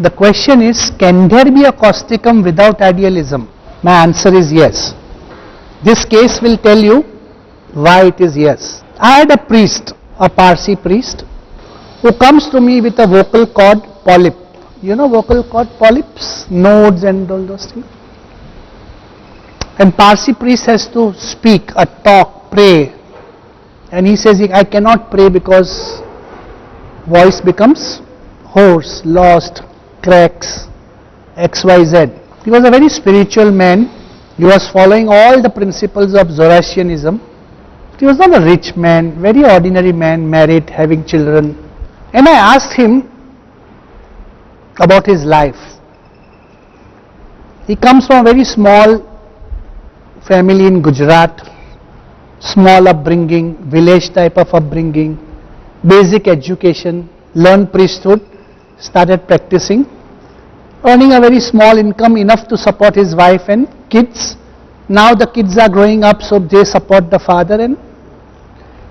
The question is, can there be a causticum without idealism? My answer is yes. This case will tell you why it is yes. I had a priest, a Parsi priest, who comes to me with a vocal cord polyp. You know vocal cord polyps, nodes and all those things. And Parsi priest has to speak, talk, pray. And he says, I cannot pray because voice becomes hoarse, lost, cracks, XYZ. He was a very spiritual man. He was following all the principles of Zoroastrianism. He was not a rich man, very ordinary man, married, having children. And I asked him about his life. He comes from a very small family in Gujarat, small upbringing, village type of upbringing, basic education, learned priesthood, started practicing, earning a very small income, enough to support his wife and kids. Now the kids are growing up, so they support the father, and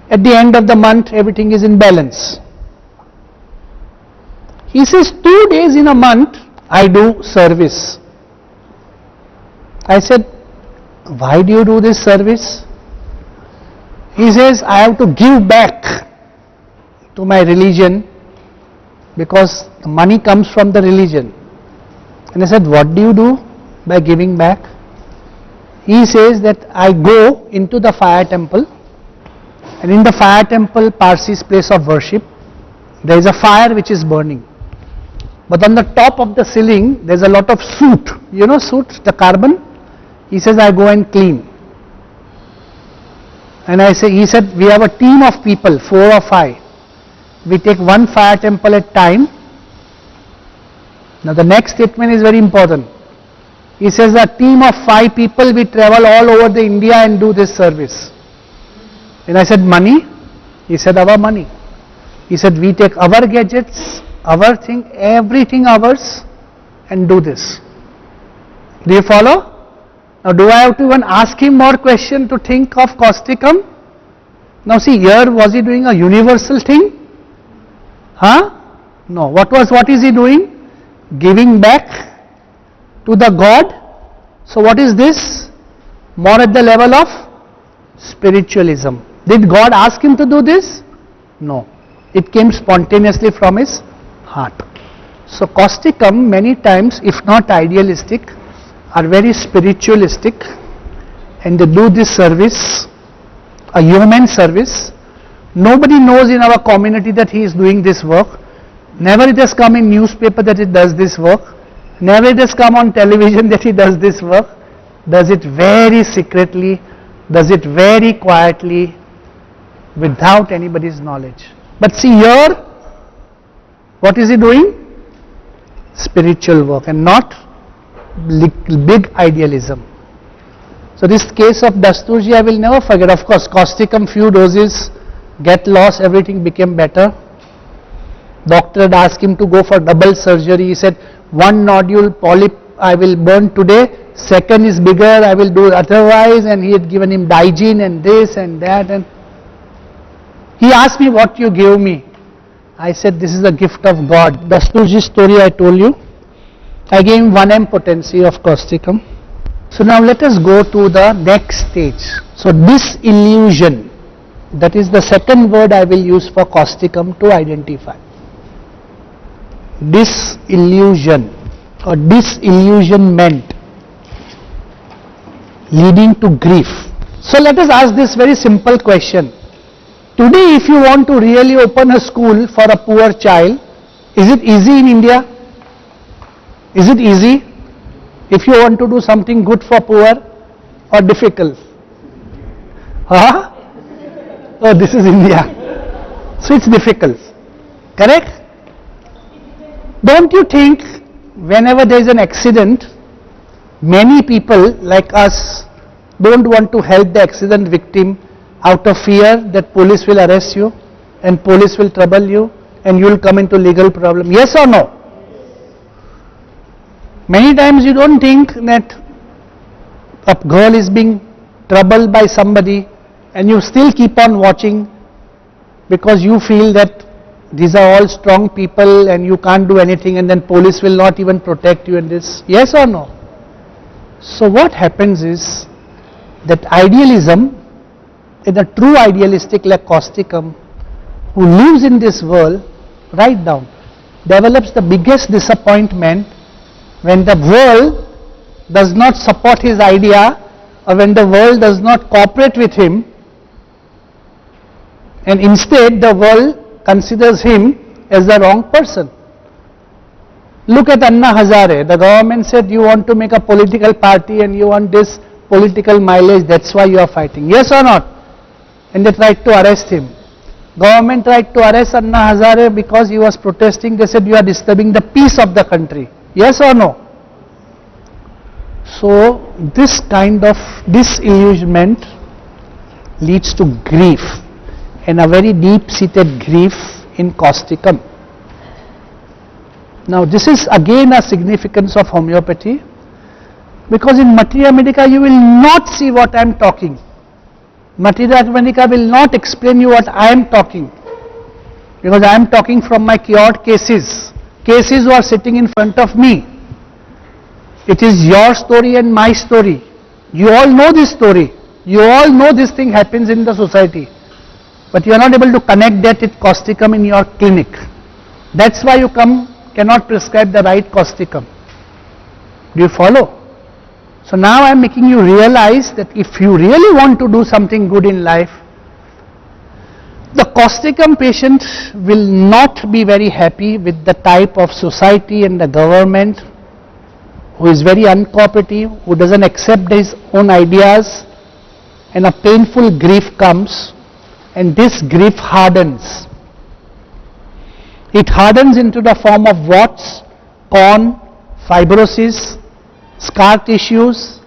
at the end of the month everything is in balance. He says 2 days in a month I do service. I said, why do you do this service? He says, I have to give back to my religion because the money comes from the religion. And I said, what do you do by giving back? He says that I go into the fire temple, and in the fire temple, Parsi's place of worship, there is a fire which is burning. But on the top of the ceiling, there is a lot of soot. You know soot, the carbon? He says, I go and clean. And he said, we have a team of people, 4 or 5. We take one fire temple at a time. Now the next statement is very important. He says, a team of 5 people, we travel all over the India and do this service. And I said, money? He said, our money. He said, we take our gadgets, our thing, everything ours, and do this. Do you follow? Now do I have to even ask him more question to think of causticum? Now see, here was he doing a universal thing? Huh? No. What is he doing? Giving back to the God. So what is this? More at the level of spiritualism. Did God ask him to do this? No. It came spontaneously from his heart. So causticum many times, if not idealistic, are very spiritualistic, and they do this service, a human service. Nobody knows in our community that he is doing this work. Never it has come in newspaper that he does this work. Never it has come on television that he does this work. Does it very secretly, does it very quietly, without anybody's knowledge. But see here, what is he doing? Spiritual work, and not big idealism. So this case of Dasturji I will never forget. Of course, causticum, few doses, get lost, everything became better. Doctor had asked him to go for double surgery. He said, one nodule polyp I will burn today, second is bigger, I will do otherwise, and he had given him Digene and this and that, and he asked me, what you gave me? I said, this is a gift of God. Dasturji's story I told you. I gave him 1M potency of causticum. So now let us go to the next stage. So disillusion, that is the second word I will use for causticum to identify. Disillusion or disillusionment leading to grief. So let us ask this very simple question. Today if you want to really open a school for a poor child, is it easy in India? Is it easy? If you want to do something good for poor, or difficult? Huh? Oh, this is India. So it's difficult. Correct? Don't you think whenever there is an accident, many people like us don't want to help the accident victim out of fear that police will arrest you and police will trouble you and you will come into legal problem? Yes or no? Many times you don't think that a girl is being troubled by somebody and you still keep on watching because you feel that these are all strong people and you can't do anything, and then police will not even protect you in this. Yes or no? So what happens is that idealism, in a true idealistic like causticum, who lives in this world, write down, develops the biggest disappointment when the world does not support his idea, or when the world does not cooperate with him, and instead the world considers him as the wrong person. Look at Anna Hazare. The government said you want to make a political party and you want this political mileage, that's why you are fighting. Yes or not? And they tried to arrest him. Government tried to arrest Anna Hazare because he was protesting. They said you are disturbing the peace of the country. Yes or no? So this kind of disillusionment leads to grief, and a very deep-seated grief in causticum. Now this is again a significance of homeopathy, because in Materia Medica you will not see what I am talking. Materia Medica will not explain you what I am talking, because I am talking from my cured cases who are sitting in front of me. It is your story and my story. You all know this story. You all know this thing happens in the society. But you are not able to connect that with causticum in your clinic. That's why you cannot prescribe the right causticum. Do you follow? So now I am making you realize that if you really want to do something good in life, the causticum patient will not be very happy with the type of society and the government who is very uncooperative, who doesn't accept his own ideas, and a painful grief comes, and this grief hardens. It hardens into the form of warts, corn, fibrosis, scar tissues,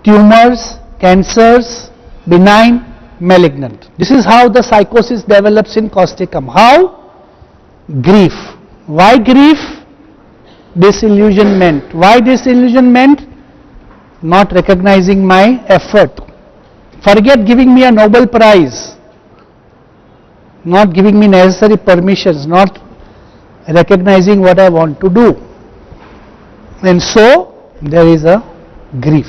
tumors, cancers, benign, malignant. This is how the psychosis develops in causticum. How? Grief. Why grief? Disillusionment. Why disillusionment? Not recognizing my effort. Forget giving me a Nobel Prize. Not giving me necessary permissions. Not recognizing what I want to do. And so there is a grief.